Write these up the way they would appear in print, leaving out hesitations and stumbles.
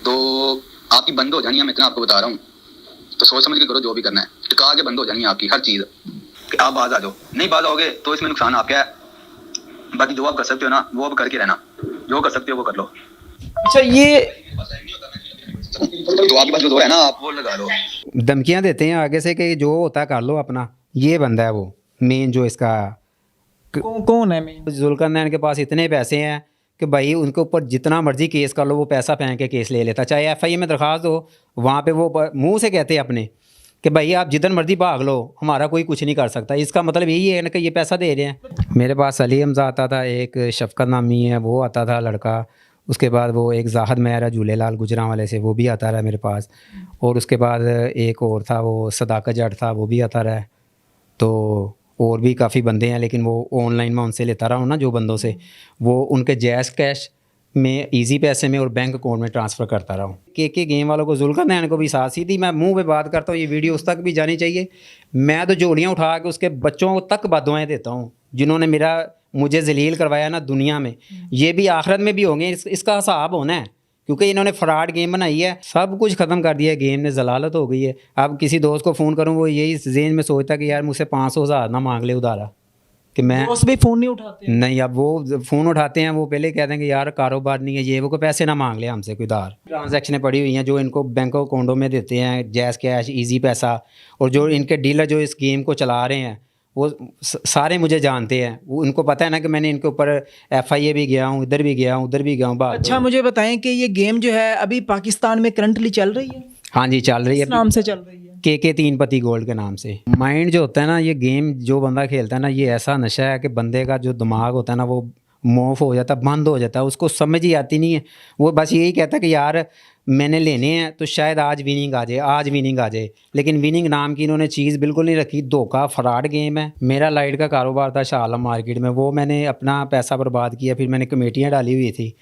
तो आपकी बंद हो जानी है, मैं इतना आपको बता रहा हूँ। तो सोच समझ के करो, जो भी करना है टिका के बंद हो जानी है आपकी हर चीज़। कि आप बाज आ जाओ, नहीं बाज आओगे तो इसमें नुकसान आपका है। बाकी जो आप कर सकते हो ना वो अब करके रहना, जो कर सकते हो वो कर लो। अच्छा, ये तो आपके पास जो जोर है ना आप वो लगा लो। धमकियां देते हैं आगे से कि जो होता है कर लो अपना। ये बंदा है वो मेन जो इसका कौन है मैं? जुल्करनैन के पास इतने पैसे हैं कि भाई उनके ऊपर जितना मर्जी केस कर लो, वो पैसा फेंक के केस ले लेता। चाहे एफआईए में दरखास्त दो, वहाँ पे वो मुंह से कहते हैं अपने कि भाई आप जिधर मर्जी भाग लो, हमारा कोई कुछ नहीं कर सकता। इसका मतलब यही है ना कि ये पैसा दे रहे हैं। मेरे पास अली हमजा आता था, एक शफकत नामी है वो आता था लड़का। उसके बाद वो एक जाहद मेहरा झूलेलाल गुजरां वाले से, वो भी आता रहा मेरे पास। और उसके बाद एक और था, वो सदाकत जट था, वो भी आता रहा। तो और भी काफ़ी बंदे हैं, लेकिन वो ऑनलाइन मैं उनसे लेता रहा हूँ ना, जो बंदों से, वो उनके जैज़ कैश में, इजी पैसे में और बैंक अकाउंट में ट्रांसफ़र करता रहा हूँ। के गेम वालों को, जुल्करनैन को भी साथ सीधी मैं मुंह पे बात करता हूँ, ये वीडियो उस तक भी जानी चाहिए। मैं तो जोड़ियाँ उठा के उसके बच्चों तक बददुआएं देता हूँ, जिन्होंने मुझे जलील करवाया ना दुनिया में, ये भी आखिरत में भी होंगे। इसका हिसाब होना है, क्योंकि इन्होंने फ्रॉड गेम बनाई है, सब कुछ ख़त्म कर दिया है, गेम ने जलालत हो गई है। अब किसी दोस्त को फ़ोन करूँ, वो यही जेन में सोचता कि यार मुझसे 500,000 ना मांग ले उधारा, कि मैं दोस्त भी फोन नहीं उठाते हैं। नहीं। अब वो फ़ोन उठाते हैं, वो पहले कहते हैं कि यार कारोबार नहीं है, ये वो को पैसे ना मांग ले हमसे कोई उधार। ट्रांजैक्शनें पड़ी हुई हैं जो इनको बैंक अकाउंटों में देते हैं, जैज़ कैश, इजी पैसा। और जो इनके डीलर जो इस गेम को चला रहे हैं, वो सारे मुझे जानते हैं। वो उनको पता है ना कि मैंने इनके ऊपर एफआईए भी गया हूँ, इधर भी गया हूँ, उधर भी गया हूँ। अच्छा, मुझे बताएं कि ये गेम जो है अभी पाकिस्तान में करंटली चल रही है? हाँ जी, चल रही है। किस नाम से चल रही है? के तीन पति गोल्ड के नाम से। माइंड जो होता है ना, ये गेम जो बंदा खेलता है ना, ये ऐसा नशा है कि बंदे का जो दिमाग होता है ना, वो मोफ हो जाता है, बंद हो जाता है, उसको समझ ही आती नहीं है। वो बस यही कहता है कि यार मैंने लेने हैं तो शायद आज विनिंग आ जाए, आज विनिंग आ जाए। लेकिन विनिंग नाम की इन्होंने चीज़ बिल्कुल नहीं रखी, धोखा, फ्रॉड गेम है। मेरा लाइट का कारोबार था शाह आलम मार्केट में, वो मैंने अपना पैसा बर्बाद किया। फिर मैंने कमेटियाँ डाली हुई थी,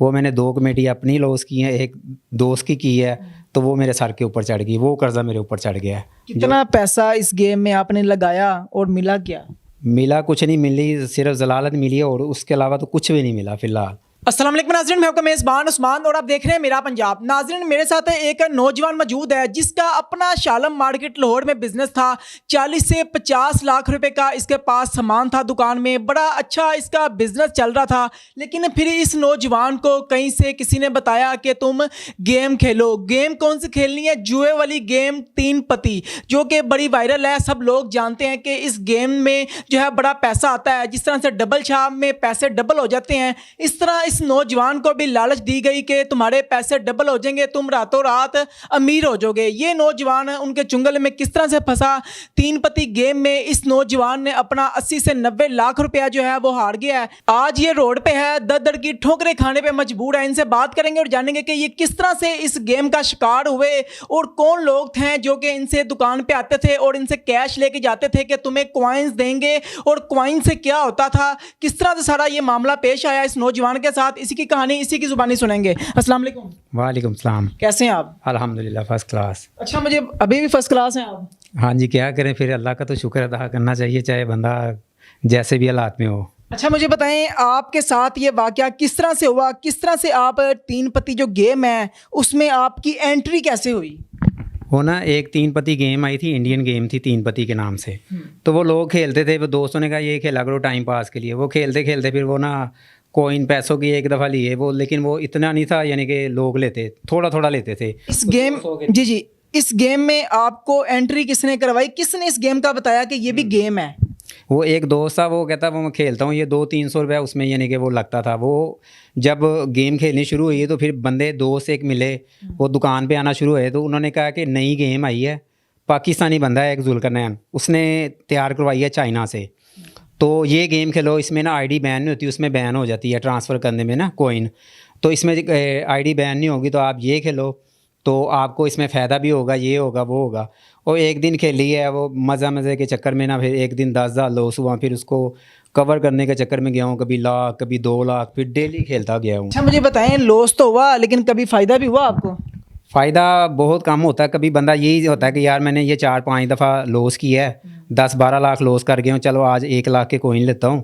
वो मैंने 2 कमेटी अपनी लॉस की हैं, एक दोस्त की है। तो वो मेरे सर के ऊपर चढ़ गई, वो कर्जा मेरे ऊपर चढ़ गया है। कितना पैसा इस गेम में आपने लगाया और मिला क्या? मिला कुछ नहीं, मिली सिर्फ जलालत मिली है, और उसके अलावा तो कुछ भी नहीं मिला फिलहाल। अस्सलाम वालेकुम नाज़रीन, मैं आपका मेज़बान उस्मान और आप देख रहे हैं मेरा पंजाब। नाज़रीन, मेरे साथ एक नौजवान मौजूद है जिसका अपना शालम मार्केट लाहौर में बिजनेस था। 40 से 50 लाख रुपए का इसके पास सामान था दुकान में, बड़ा अच्छा इसका बिजनेस चल रहा था। लेकिन फिर इस नौजवान को कहीं से किसी ने बताया कि तुम गेम खेलो। गेम कौन सी खेलनी है? जुए वाली गेम, 3 पत्ती, जो कि बड़ी वायरल है। सब लोग जानते हैं कि इस गेम में जो है बड़ा पैसा आता है। जिस तरह से डबल छाप में पैसे डबल हो जाते हैं, इस तरह इस नौजवान को भी लालच दी गई कि तुम्हारे पैसे डबल हो जाएंगे, तुम रातों रात अमीर हो जाओगे। ये नौजवान उनके चुंगल में किस तरह से फंसा? 3 पत्ती गेम में इस नौजवान ने अपना 80 से 90 लाख रुपया जो है वो हार गया है। आज ये रोड पे है, दर दर की ठोकरें खाने पे मजबूर है। इनसे बात करेंगे और जानेंगे कि ये किस तरह से इस गेम का शिकार हुए और कौन लोग थे जो कि इनसे दुकान पे आते थे और इनसे कैश लेके जाते थे कि तुम्हें कॉइन्स देंगे, और कॉइन से क्या होता था, किस तरह से सारा ये मामला पेश आया इस नौजवान के साथ। इसी की कहानी इसी की जुबानी सुनेंगे। अस्सलाम वालेकुम। वालेकुम सलाम। कैसे हैं आप? अल्हम्दुलिल्लाह फर्स्ट क्लास। अच्छा, मुझे अभी भी फर्स्ट क्लास हैं आप? हाँ जी, क्या करें फिर, अल्लाह का तो शुक्र अदा करना चाहिए, चाहे बंदा जैसे भी हालात में हो। अच्छा, मुझे बताएं आपके साथ ये वाकया किस तरह से हुआ? किस तरह से आप 3 पत्ती जो गेम है उसमें आपकी एंट्री कैसे हुई? वो ना एक 3 पत्ती गेम आई थी, इंडियन गेम थी 3 पत्ती के नाम से। तो वो लोग खेलते थे, वो दोस्तों ने कहा ये खेला करो टाइम पास के लिए। वो खेलते खेलते फिर वो ना कोइन पैसों की एक दफ़ा लिए वो, लेकिन वो इतना नहीं था, यानी कि लोग लेते थोड़ा थोड़ा लेते थे इस गेम जी, इस गेम में आपको एंट्री किसने करवाई? किसने इस गेम का बताया कि ये भी गेम है? वो एक दोस्त था, वो कहता वो मैं खेलता हूँ, ये 200-300 रुपया उसमें यानी कि वो लगता था। वो जब गेम खेलनी शुरू हुई तो फिर बंदे दोस्त एक मिले, वो दुकान पे आना शुरू हुए। तो उन्होंने कहा कि नई गेम आई है, पाकिस्तानी बंदा है एक जुल्करनैन, उसने तैयार करवाई है चाइना से। तो ये गेम खेलो, इसमें ना आईडी बैन नहीं होती, उसमें बैन हो जाती है ट्रांसफ़र करने में ना कोइन। तो इसमें आईडी बैन नहीं होगी, तो आप ये खेलो तो आपको इसमें फ़ायदा भी होगा, ये होगा वो होगा। और एक दिन खेली है वो, मज़े के चक्कर में ना फिर एक दिन 10,000 लॉस हुआ। फिर उसको कवर करने के चक्कर में गया हूँ, कभी लाख कभी 2 लाख, फिर डेली खेलता गया हूँ। अच्छा, मुझे बताएं, लॉस तो हुआ लेकिन कभी फ़ायदा भी हुआ आपको? फ़ायदा बहुत कम होता है। कभी बंदा यही होता है कि यार मैंने ये 4-5 दफ़ा लॉस किया है, 10-12 लाख लॉस कर गया हूँ, चलो आज 1 लाख के कोइन लेता हूँ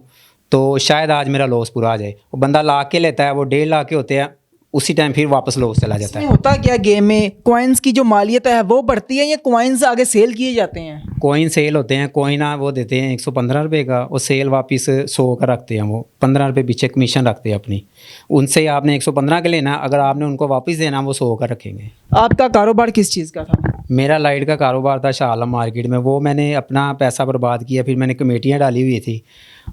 तो शायद आज मेरा लॉस पूरा आ जाए। वो बंदा लाख के लेता है, वो 1.5 लाख के होते हैं, उसी टाइम फिर वापस लॉस चला जाता इसमें है। होता क्या गेम में, कॉइन्स की जो मालियत है वो बढ़ती है या कॉइन्स आगे सेल किए जाते हैं? कॉइन सेल होते हैं, कॉइन वो देते हैं 115 रुपये का, और सेल वापस 100 का रखते हैं, वो 15 रुपये पीछे कमीशन रखते हैं अपनी। उनसे आपने 115 का लेना, अगर आपने उनको वापस देना वो 100 का रखेंगे। आपका कारोबार किस चीज़ का था? मेरा लाइट का कारोबार था शाह आलम मार्केट में, वो मैंने अपना पैसा बर्बाद किया। फिर मैंने कमेटियाँ डाली हुई थी,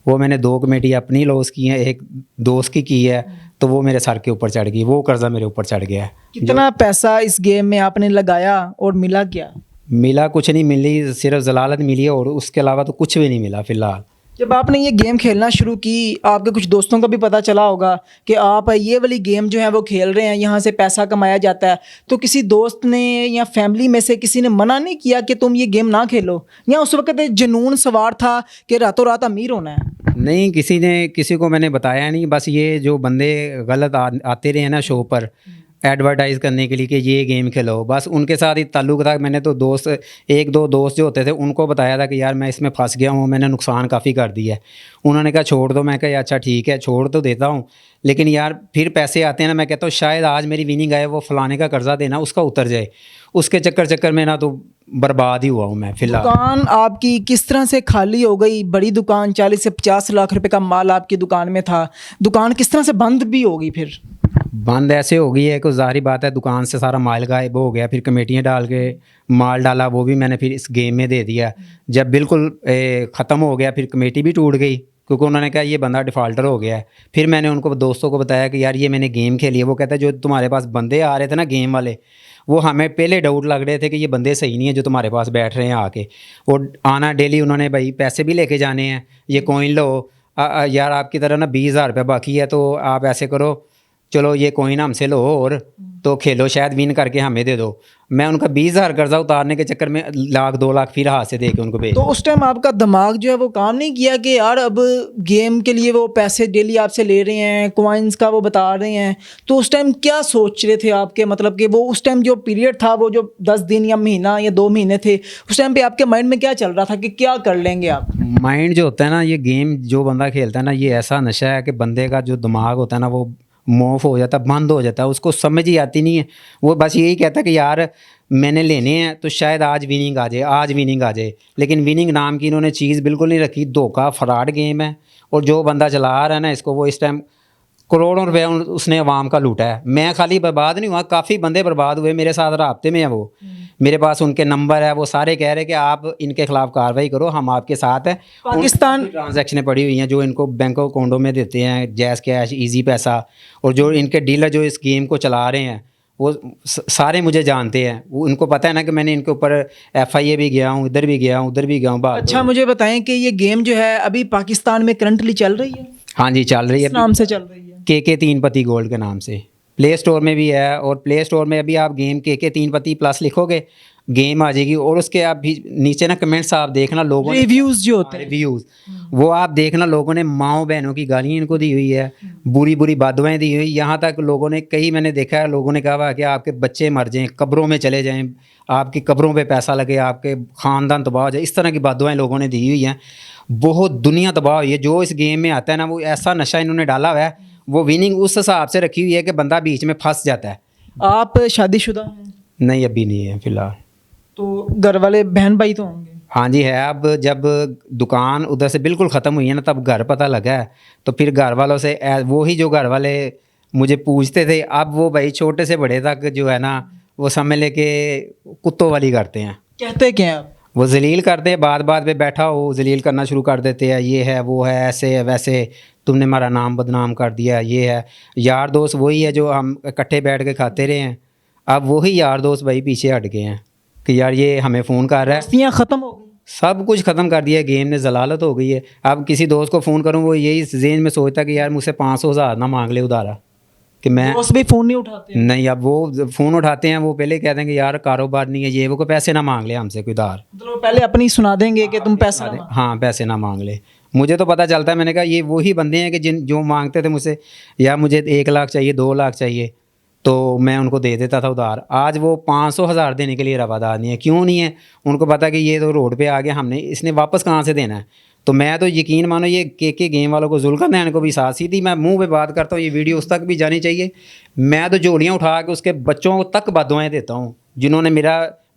वो मैंने 2 कमेटी अपनी लॉस की हैं, एक दोस्त की है, तो वो मेरे सर के ऊपर चढ़ गई, वो कर्जा मेरे ऊपर चढ़ गया है। कितना पैसा इस गेम में आपने लगाया और मिला क्या? मिला कुछ नहीं, मिली सिर्फ जलालत मिली है, और उसके अलावा तो कुछ भी नहीं मिला फ़िलहाल। जब आपने ये गेम खेलना शुरू की, आपके कुछ दोस्तों को भी पता चला होगा कि आप ये वाली गेम जो है वो खेल रहे हैं, यहाँ से पैसा कमाया जाता है, तो किसी दोस्त ने या फैमिली में से किसी ने मना नहीं किया कि तुम ये गेम ना खेलो, या उस वक्त जुनून सवार था कि रातों रात अमीर होना है? नहीं, किसी को मैंने बताया नहीं, बस ये जो बंदे गलत आते रहे ना शो पर एडवर्टाइज़ करने के लिए कि ये गेम खेलो, बस उनके साथ ही ताल्लुक़ था। मैंने तो एक दो दोस्त जो होते थे उनको बताया था कि यार मैं इसमें फंस गया हूँ, मैंने नुकसान काफ़ी कर दिया है। उन्होंने कहा छोड़ दो, मैं कहा अच्छा ठीक है छोड़ तो देता हूँ, लेकिन यार फिर पैसे आते हैं ना, मैं कहता हूँ शायद आज मेरी विनिंग आए, वो फलाने का कर्जा देना उसका उतर जाए, उसके चक्कर में ना तो बर्बाद ही हुआ हूँ मैं फ़िलहाल। दुकान आपकी किस तरह से खाली हो गई? बड़ी दुकान, 40 से 50 लाख रुपए का माल आपकी दुकान में था, दुकान किस तरह से बंद भी होगी? फिर बंद ऐसे हो गई है कि ज़ाहिर बात है दुकान से सारा माल गायब हो गया। फिर कमेटियाँ डाल के माल डाला, वो भी मैंने फिर इस गेम में दे दिया। जब बिल्कुल ख़त्म हो गया फिर कमेटी भी टूट गई, क्योंकि उन्होंने कहा ये बंदा डिफ़ॉल्टर हो गया है। फिर मैंने उनको दोस्तों को बताया कि यार ये मैंने गेम खेली है। वो कहता है जो तुम्हारे पास बंदे आ रहे थे ना गेम वाले, वो हमें पहले डाउट लग रहे थे कि ये बंदे सही नहीं है जो तुम्हारे पास बैठ रहे हैं आके। वो आना डेली, उन्होंने भाई पैसे भी लेके जाने हैं, ये कॉइन लो यार आपकी तरह ना 20,000 रुपये बाकी है, तो आप ऐसे करो चलो ये कॉइन हमसे लो और तो खेलो, शायद विन करके हमें दे दो। मैं उनका 20,000 कर्जा उतारने के चक्कर में 1,00,000-2,00,000 फिर हाथ से दे के उनको भेज। तो उस टाइम आपका दिमाग जो है वो काम नहीं किया कि यार अब गेम के लिए वो पैसे डेली आपसे ले रहे हैं, कॉइन्स का वो बता रहे हैं, तो उस टाइम क्या सोच रहे थे आपके, मतलब कि वो उस टाइम जो पीरियड था वो जो 10 दिन या महीना या 2 महीने थे, उस टाइम पे आपके माइंड में क्या चल रहा था कि क्या कर लेंगे आप? माइंड जो होता है ना, ये गेम जो बंदा खेलता है ना, ये ऐसा नशा है कि बंदे का जो दिमाग होता है ना वो मोफ हो जाता है, बंद हो जाता है, उसको समझ ही आती नहीं है। वो बस यही कहता है कि यार मैंने लेने हैं तो शायद आज विनिंग आ जाए, आज विनिंग आ जाए, लेकिन विनिंग नाम की इन्होंने चीज़ बिल्कुल नहीं रखी। धोखा फ्रॉड गेम है, और जो बंदा चला रहा है ना इसको, वो इस टाइम करोड़ों रुपए उसने अवाम का लूटा है। मैं खाली बर्बाद नहीं हुआ, काफ़ी बंदे बर्बाद हुए, मेरे साथ राब्ते में है वो, मेरे पास उनके नंबर है, वो सारे कह रहे हैं कि आप इनके खिलाफ कार्रवाई करो, हम आपके साथ हैं। पाकिस्तान ट्रांजैक्शनें पड़ी हुई हैं जो इनको बैंक अकाउंटों में देते हैं, जैज़ कैश, इजी पैसा, और जो इनके डीलर जो इस गेम को चला रहे हैं वो सारे मुझे जानते हैं। वो उनको पता है ना कि मैंने इनके ऊपर FIA भी गया हूँ, इधर भी गया हूँ, उधर भी गया हूँ। अच्छा मुझे बताएं कि ये गेम जो है अभी पाकिस्तान में करंटली चल रही है? हाँ जी चल रही है, किस नाम से चल रही है? KK 3 पत्ती गोल्ड के नाम से। प्ले स्टोर में भी है, और प्ले स्टोर में अभी आप गेम KK 3 पत्ती प्लस लिखोगे गेम आ जाएगी, और उसके आप भी नीचे ना कमेंट्स आप देखना, लोगों ने रिव्यूज़ जो होते हैं, रिव्यूज़ वो आप देखना, लोगों ने माँओं बहनों की गालियाँ इनको दी हुई है, बुरी बुरी बददुआएं दी हुई, यहाँ तक लोगों ने कई मैंने देखा है, लोगों ने कहा कि आपके बच्चे मर जाएं, कब्रों में चले जाएं, आपकी कब्रों पे पैसा लगे, आपके ख़ानदान तबाह हो जाए, इस तरह की बददुआएं लोगों ने दी हुई हैं। बहुत दुनिया तबाह हुई है। जो इस गेम में आता है ना, वो ऐसा नशा इन्होंने डाला हुआ है, वो विनिंग उस हिसाब से रखी हुई है कि बंदा बीच में फंस जाता है। आप शादीशुदा हैं? नहीं अभी नहीं है फ़िलहाल। तो घर वाले बहन भाई तो होंगे? हाँ जी है। अब जब दुकान उधर से बिल्कुल ख़त्म हुई है ना, तब घर पता लगा है, तो फिर घर वालों से वो ही जो घर वाले मुझे पूछते थे, अब वो भाई छोटे से बड़े तक जो है ना, वो समझ लेके कुत्तों वाली करते हैं। कहते क्या हैं आप? वो जलील करते हैं, बात पे बैठा हो जलील करना शुरू कर देते हैं, ये है वो है, ऐसे है वैसे, तुमने हमारा नाम बदनाम कर दिया, ये है। यार दोस्त वही है जो हम इकट्ठे बैठ के खाते रहे हैं, अब वही यार दोस्त भाई पीछे हट गए हैं कि यार ये हमें फ़ोन कर रहा है। दोस्तियाँ ख़त्म हो गई? सब कुछ ख़त्म कर दिया, गेम ने जलालत हो गई है। अब किसी दोस्त को फ़ोन करूँ, वो यही जेन में सोचता कि यार मुझसे 500,000 ना मांग ले उधारा, कि मैं दोस्त भी फ़ोन नहीं उठाते? नहीं। अब वो फ़ोन उठाते हैं, वो पहले कहते हैं कि यार कारोबार नहीं है, ये वो को पैसे ना मांग ले हमसे कोई उधार, मतलब पहले अपनी सुना देंगे कि तुम पैसा ना हाँ पैसे ना मांग ले। मुझे तो पता चलता है, मैंने कहा ये वही बंदे हैं कि जो मांगते थे मुझसे, या मुझे 1 लाख चाहिए, 2 लाख चाहिए, तो मैं उनको दे देता था उधार। आज वो 500,000 देने के लिए रवादार नहीं है। क्यों नहीं है? उनको पता कि ये तो रोड पे आ गया, हमने इसने वापस कहाँ से देना है, तो मैं तो यकीन मानो ये के गेम वालों को, जुल्कर नैन को भी साथ, सीधी मैं मुंह पे बात करता हूँ, ये वीडियो उस तक भी जानी चाहिए। मैं तो झोलियाँ उठा के उसके बच्चों तक बददुआएं देता हूँ जिन्होंने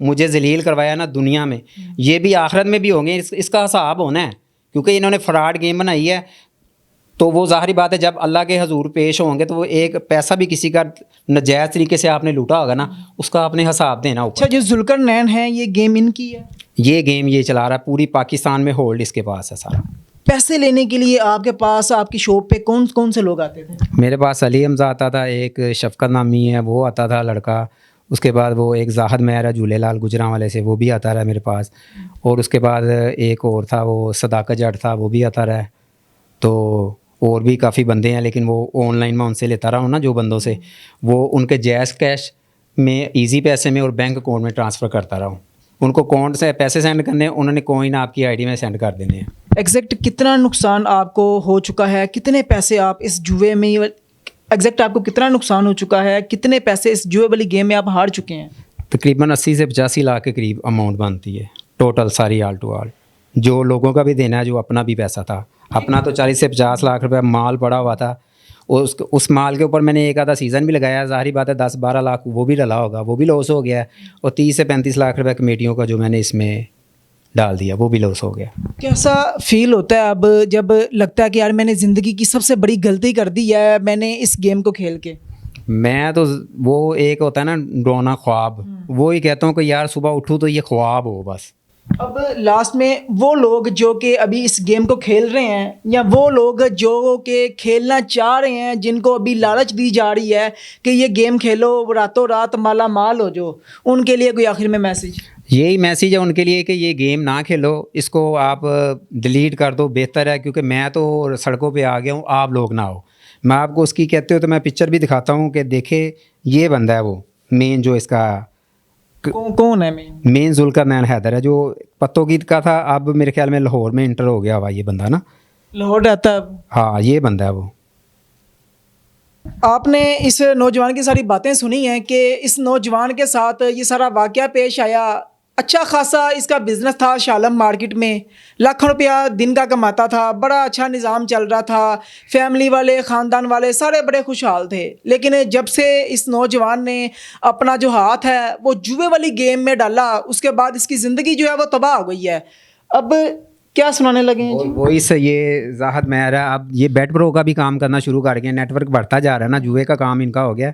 मुझे जलील करवाया ना दुनिया में, ये भी आखिरत में भी होंगे। इसका हिसाब होना है, क्योंकि इन्होंने फ्रॉड गेम बनाई है। तो वो ज़ाहिर बात है जब अल्लाह के हजूर पेश होंगे तो वो एक पैसा भी किसी का नजायज़ तरीके से आपने लूटा होगा ना, उसका आपने हिसाब देना ऊपर। अच्छा, जो जुल्कर नैन है ये गेम इनकी है? ये गेम ये चला रहा है, पूरी पाकिस्तान में होल्ड इसके पास है सारा। पैसे लेने के लिए आपके पास, आपकी शॉप पे कौन कौन से लोग आते थे? मेरे पास अली हमजा आता था, एक शफकत नामी है वो आता था लड़का, उसके बाद वो एक जाहद मेहर है झूलेलाल गुजरां वाले से, वो भी आता रहा मेरे पास, और उसके बाद एक और था वो सदाकत जट था, वो भी आता रहा। तो और भी काफ़ी बंदे हैं, लेकिन वो ऑनलाइन मैं उनसे लेता रहा हूँ ना, जो बंदों से, वो उनके जैज़ कैश में, इजी पैसे में और बैंक अकाउंट में ट्रांसफ़र करता रहा हूँ। उनको अकाउंट से पैसे सेंड करने हैं, उन्होंने कॉइन आपकी आईडी में सेंड कर देने हैं। एग्जैक्ट कितना नुकसान आपको हो चुका है? कितने पैसे आप इस जुए में, एग्जैक्ट आपको कितना नुकसान हो चुका है? कितने पैसे इस जुए वाली गेम में आप हार चुके हैं? तकरीबन 80 से 85 लाख के करीब अमाउंट बनती है टोटल सारी आल टू आल, जो लोगों का भी देना है, जो अपना भी पैसा था। अपना तो 40 से 50 लाख रुपए माल पड़ा हुआ था, और उस माल के ऊपर मैंने एक आधा सीज़न भी लगाया। ज़ाहिर बात है 10-12 लाख वो भी डला होगा, वो भी लॉस हो गया है। और 30 से 35 लाख रुपए कमेटियों का जो मैंने इसमें डाल दिया, वो भी लॉस हो गया। कैसा फील होता है अब जब लगता है कि यार मैंने ज़िंदगी की सबसे बड़ी गलती कर दी है मैंने इस गेम को खेल के? मैं तो वो एक होता है ना डरावना ख्वाब, वो ही कहता हूँ कि यार सुबह उठूँ तो ये ख्वाब हो बस। अब लास्ट में वो लोग जो कि अभी इस गेम को खेल रहे हैं, या वो लोग जो कि खेलना चाह रहे हैं, जिनको अभी लालच दी जा रही है कि ये गेम खेलो रातों रात माला माल हो जो, उनके लिए कोई आखिर में मैसेज? यही मैसेज है उनके लिए कि ये गेम ना खेलो, इसको आप डिलीट कर दो, बेहतर है। क्योंकि मैं तो सड़कों पे आ गया हूँ, आप लोग ना हो। मैं आपको उसकी कहते हो तो मैं पिक्चर भी दिखाता हूँ कि देखे, ये बंदा है वो मेन, जो इसका कौन है मेन जुल्कर नैन हैदर है, जो पत्तोगीत का था, अब मेरे ख्याल में लाहौर में इंटर हो गया हुआ ये बंदा ना, लाहौर रहता है? हाँ ये बंदा है वो। आपने इस नौजवान की सारी बातें सुनी हैं कि इस नौजवान के साथ ये सारा वाक़या पेश आया। अच्छा खासा इसका बिज़नेस था शालम मार्केट में, लाखों रुपया दिन का कमाता था, बड़ा अच्छा निज़ाम चल रहा था, फैमिली वाले, ख़ानदान वाले सारे बड़े खुशहाल थे। लेकिन जब से इस नौजवान ने अपना जो हाथ है वो जुए वाली गेम में डाला, उसके बाद इसकी ज़िंदगी जो है वो तबाह हो गई है। अब क्या सुनाने लगे हैं जी? वही से ये जाहद मेहर है, अब ये बेट प्रो का भी काम करना शुरू कर गए, नेटवर्क बढ़ता जा रहा है ना, जुए का काम इनका हो गया।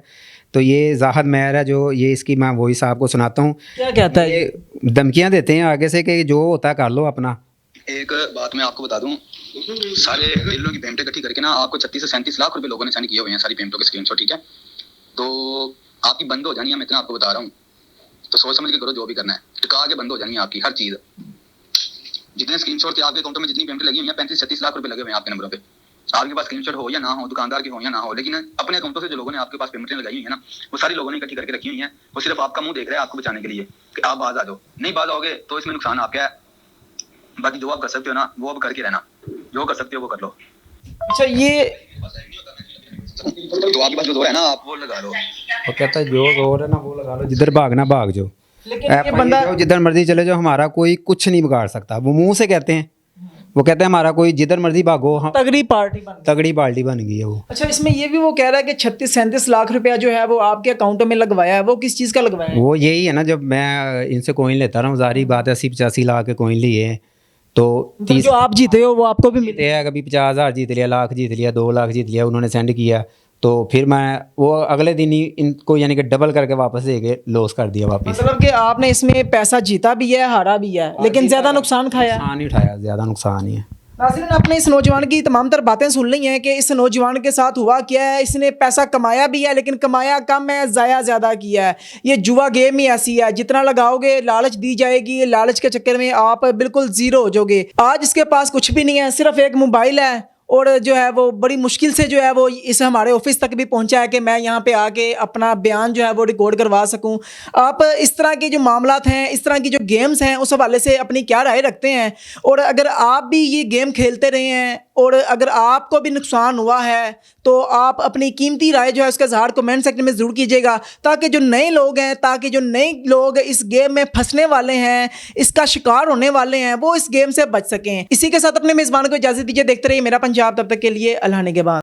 तो ये जाहद मेहर है जो ये इसकी, मैं वही साहब को सुनाता हूँ। क्या कहता है? ये धमकियाँ देते हैं आगे से कि जो होता है कर लो अपना। एक बात मैं आपको बता दूं, सारे बिलों की पेमेंटें इकट्ठी करके ना आपको 36 से 37 लाख रुपए लोगों ने सेंड किए हुए हैं, सारी पेमेंटों के स्क्रीनशॉट, ठीक है? तो आपकी बंद हो जानी है, मैं इतना आपको बता रहा हूँ। तो सोच समझ के करो जो भी करना है, टिका के बंद हो जानी है आपकी हर चीज़। जितने स्क्रीनशॉट थे आपके अकाउंटों में, जितनी पेमेंटें लगी हुई हैं, 35-36 लाख रुपए लगे हुए हैं आपके नंबरों पे। आपके पास स्क्रीनशॉट हो या ना हो, दुकानदार के हो या ना हो, लेकिन अपने अकाउंटों से जो लोगों ने आपके पास पेमेंटें लगाई हुई है ना, वो सारी लोगों ने इकट्ठी करके रखी हुई हैं। वो सिर्फ आपका मुंह देख रहे हैं आपको बचाने के लिए कि आप बाज आ जाओ। नहीं बाज आओगे तो इसमें नुकसान आपका है। बाकी जो आप कर सकते हो ना वो अब करके रहना, जो कर सकते हो वो कर लो। अच्छा, ये तो आपके पास जो जोर है ना आप वो लगा लो। वो कहता है जो जोर है ना वो लगा लो, जिधर भागना भाग जाओ, लेकिन ये बंदा जिधर मर्जी चले जाओ, हमारा कोई कुछ नहीं बिगाड़ सकता। वो मुंह से कहते हैं, वो कहते हैं हमारा कोई जिधर मर्जी भागो, हम तगड़ी पार्टी बन गई। तगड़ी बाल्टी बन गई है वो। अच्छा, इसमें ये भी वो कह रहा है कि 36-37 लाख रुपया जो है वो आपके अकाउंटों में लगवाया है, वो किस चीज़ का लगवाया है? वो यही है ना, जब मैं इनसे कोइन लेता रहा हूँ, जारी बात है 80-85 लाख के कोइन लिए, तो मतलब जो आप जीते हो वो आपको भी मिलते जीते हैं, कभी 50,000 जीत लिया, लाख जीत लिया, 2 लाख जीत लिया, उन्होंने सेंड किया। तो फिर मैं वो अगले दिन ही इनको यानी कि डबल करके वापस दे के लॉस कर दिया वापस। मतलब कि आपने इसमें पैसा जीता भी है, हारा भी है, लेकिन ज़्यादा नुकसान खाया? नुकसान ही उठाया, ज़्यादा नुकसान ही है। नाज़रीन, आपने इस नौजवान की तमाम तर बातें सुन ली हैं कि इस नौजवान के साथ हुआ क्या है। इसने पैसा कमाया भी है, लेकिन कमाया कम है, ज़ाया ज़्यादा किया है। ये जुआ गेम ही ऐसी है, जितना लगाओगे लालच दी जाएगी, लालच के चक्कर में आप बिल्कुल ज़ीरो हो जाओगे। आज इसके पास कुछ भी नहीं है, सिर्फ एक मोबाइल है और जो है वो बड़ी मुश्किल से जो है वो इस हमारे ऑफिस तक भी पहुंचा है कि मैं यहाँ पे आके अपना बयान जो है वो रिकॉर्ड करवा सकूं। आप इस तरह के जो मामलात हैं, इस तरह की जो गेम्स हैं, उस हवाले से अपनी क्या राय रखते हैं? और अगर आप भी ये गेम खेलते रहे हैं और अगर आपको भी नुकसान हुआ है तो आप अपनी कीमती राय जो है उसका इज़हार कमेंट सेक्शन में ज़रूर कीजिएगा, ताकि जो नए लोग हैं, ताकि जो नए लोग इस गेम में फंसने वाले हैं, इसका शिकार होने वाले हैं, वो इस गेम से बच सकें। इसी के साथ अपने मेज़बान को इजाज़त दीजिए। देखते रहिए मेरा पंजाब, तब तक के लिए अल्लाह निगहबान।